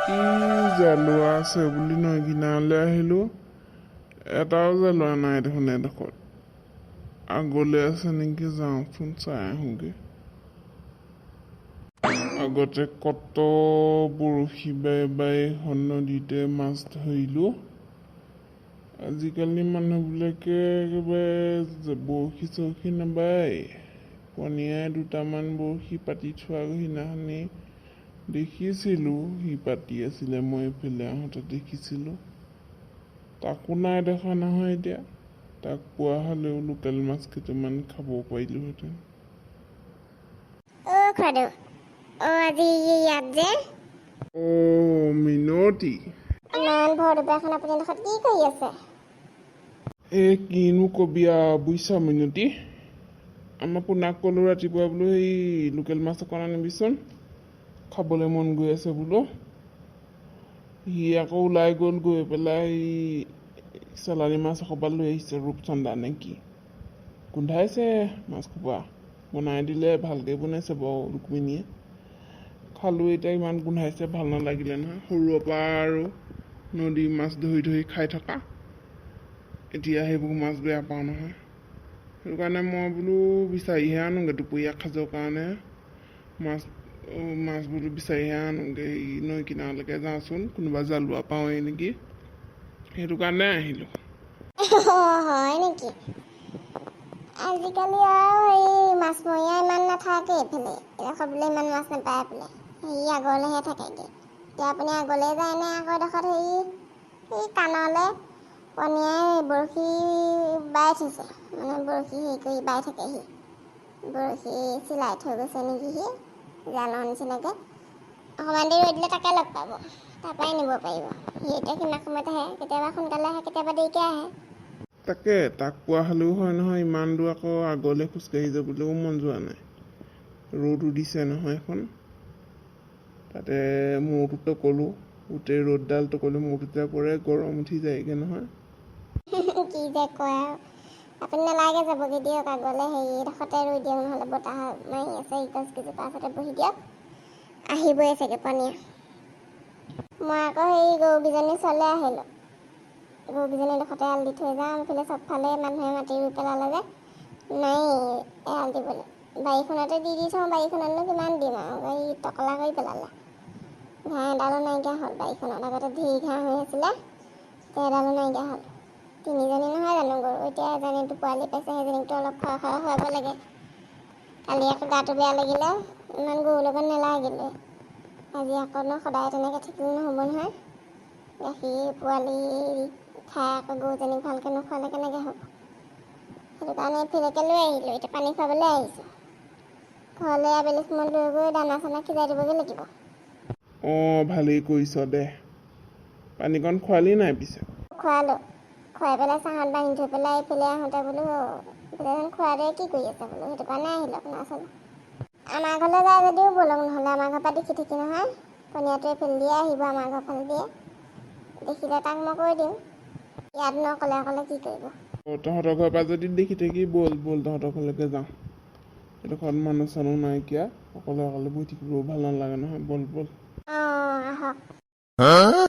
ই জালোৱা আছে বুলি নহয় কিনাৰলৈ আহিলোঁ। এটাও জালোৱা নাই দেখোন এডোখৰত। আগলৈ আছে নেকি, যাওঁচোন চাই আহোঁগৈ। আগতে কত বৰশী বাই বাই নদীতে মাছ ধৰিলোঁ। আজিকালি মানুহবিলাকে একেবাৰে বৰশী চৰশী নাবায়। পনীয়াই দুটামান বৰশী পাতি থোৱা সিদিনাখনি দেখিছিলোঁ। সি পাতি আছিলে, মই এইফালে আহোঁতে দেখিছিলোঁ। তাকো নাই দেখা নহয় এতিয়া। তাক পোৱা হ'লেও লোকেল মাছ কেইটামান খাব পাৰিলোহেঁতেন। খুৰাদেউ, আজি ইয়াত যে মিনতি, ইমান ভৰ দুপৰীয়াখন আপুনি ডোখৰত কি কৰি আছে? কিনো কবি বুইছা মিনতি। আমাৰ পোনাক ক'লো ৰাতিপুৱা বোলো সেই লোকেল মাছ অকণ আনিবিচোন, খাবলৈ মন গৈ আছে বোলো। সি আকৌ ওলাই গ'ল, গৈ পেলাই চালানী মাছ এসোপা লৈ আহিছে, ৰূপচন্দা নে কি। গোন্ধাইছে মাছ খোপা। বনাই দিলে ভালকৈ বনাইছে বাৰু ৰুক্মিণীয়ে। খালোঁ, এতিয়া ইমান গোন্ধাইছে, ভাল নালাগিলে নহয়। সৰুৰে পৰা আৰু নদীৰ মাছ ধৰি ধৰি খাই থকা, এতিয়া সেইবোৰ মাছ বেয়া পাওঁ নহয়। সেইটো কাৰণে মই বোলো বিচাৰিহে আনোগৈ দুপৰীয়া সাজৰ কাৰণে। মাছ বোলো বিচাৰিহে আনোগৈ। নৈ কিনাৰলৈকে যাওঁচোন, কোনোবা জালোৱা পাওঁৱেই নেকি, সেইটো কাৰণে আহিলোঁ। হয় নেকি? আজিকালি আৰু এই মাছমৰীয়া ইমান নাথাকে এইফালে। এডোখৰত বোলে ইমান মাছ নাপায় বোলে, হেৰি আগলৈহে থাকেগৈ। এতিয়া আপুনি আগলৈ যায়নে আকৌ এডোখৰত সেই কাণলৈ পনীয়াই বৰশী বাই থৈছে, মানে বৰশী হেৰি কৰি বাই থাকেহি। বৰশী চিলাই থৈ গৈছে নেকি সি, জালৰ নিচিনাকৈ। অকণমান দেৰি ৰৈ দিলে তাকে লগ পাব, তাৰপৰাই নিব পাৰিব। সি এতিয়া কিমান সময়ত আহে, কেতিয়াবা সোনকালে আহে, কেতিয়াবা দেৰিকৈ আহে। তাকে তাক পোৱা হ'লেও হয় নহয়, ইমান দূৰ আকৌ আগলৈ খোজকাঢ়ি যাবলৈও মন যোৱা নাই। ৰ'দো দিছে নহয় এখন। তাতে মূৰটোতো ক'লোঁ, গোটেই ৰ'দডাল ক'লোঁ মূৰটোতে পৰে, গৰম উঠি যায়গৈ নহয়। কি যে কয় আৰু। আপুনি নালাগে যাবগৈ দিয়ক, আগলৈ হেৰিডোখৰতে ৰৈ দিয়ক, নহ'লে বতাহ মাৰি আছে গছকেইজোপা ওচৰতে বহি দিয়ক। আহিবই চাগে পনীয়া। মই আকৌ সেই গৰুকেইজনী ওচৰলৈ আহিলোঁ। গৰুকেইজনী ডোখৰতে এৰাল দি থৈ যাওঁ, এইফালে চবফালে মানুহে মাটি ৰুই পেলালে যে, নাই এৰাল দিবলৈ। বাৰীখনতে দি থওঁ, বাৰীখনতনো কিমান দিম আৰু, এই টকলা কৰি পেলালে। ঘাঁহ এডালো নাইকিয়া হ'ল বাৰীখনত। আগতে ঢেৰ ঘাঁহ হৈ আছিলে, এডালো নাইকিয়া হ'ল। 3জনী নহয় জানো গৰু, এতিয়া এজনীটো পোৱালি পাইছে, সেইজনীকতো অলপ খোৱা খুৱাব লাগে। কালি আকৌ গাটো বেয়া লাগিলে, ইমান গৰুৰ লগত নেলাগিলে। আজি আকৌ সদায় তেনেকৈ থাকিলে নহ'ব নহয়। গাখীৰ পোৱালি খাই আকৌ গৰুজনীক ভালকৈ নোখোৱালে কেনেকৈ হ'ব। সেইটো কাৰণে এইফালেকে লৈ আহিলোঁ, এতিয়া পানী খুৱাবলৈ আহিছোঁ। ঘৰলৈ আবেলি সময়ত লৈ গৈ দানা চানা সিজাই দিবগৈ লাগিব। ভালেই কৰিছ দে। পানীকণ খোৱালি নাই পিছে? খোৱালোঁ, খুৱাই পেলাই চাহত বান্ধি থৈ পেলাই এইফালে আহোঁতে বোলো এইফালে খুৱাই দে, কি কৰি আছে বোলো, সেইটো কাৰণে আহিলোঁ আপোনাৰ ওচৰলৈ। আমাৰ ঘৰলৈ যায় যদিও ব'লক, নহ'লে আমাৰ ঘৰৰ পৰা দেখি নহয়, পনীয়াটো এইফালে দিয়ে আহিব, আমাৰ ঘৰ ফালে দিয়ে। দেখিলে তাক মই কৈ দিম, ইয়াত অকলে অকলে কি কৰিব। তহঁতৰ ঘৰৰ পৰা যদি দেখি থাকি, ব'ল তহঁতৰ ঘৰলৈকে যাওঁ। এডোখৰত মানুহ চানুহ নাইকিয়া, অকলে অকলে বহি থাকিবলৈও ভাল নালাগে নহয়, ব'ল। আহক।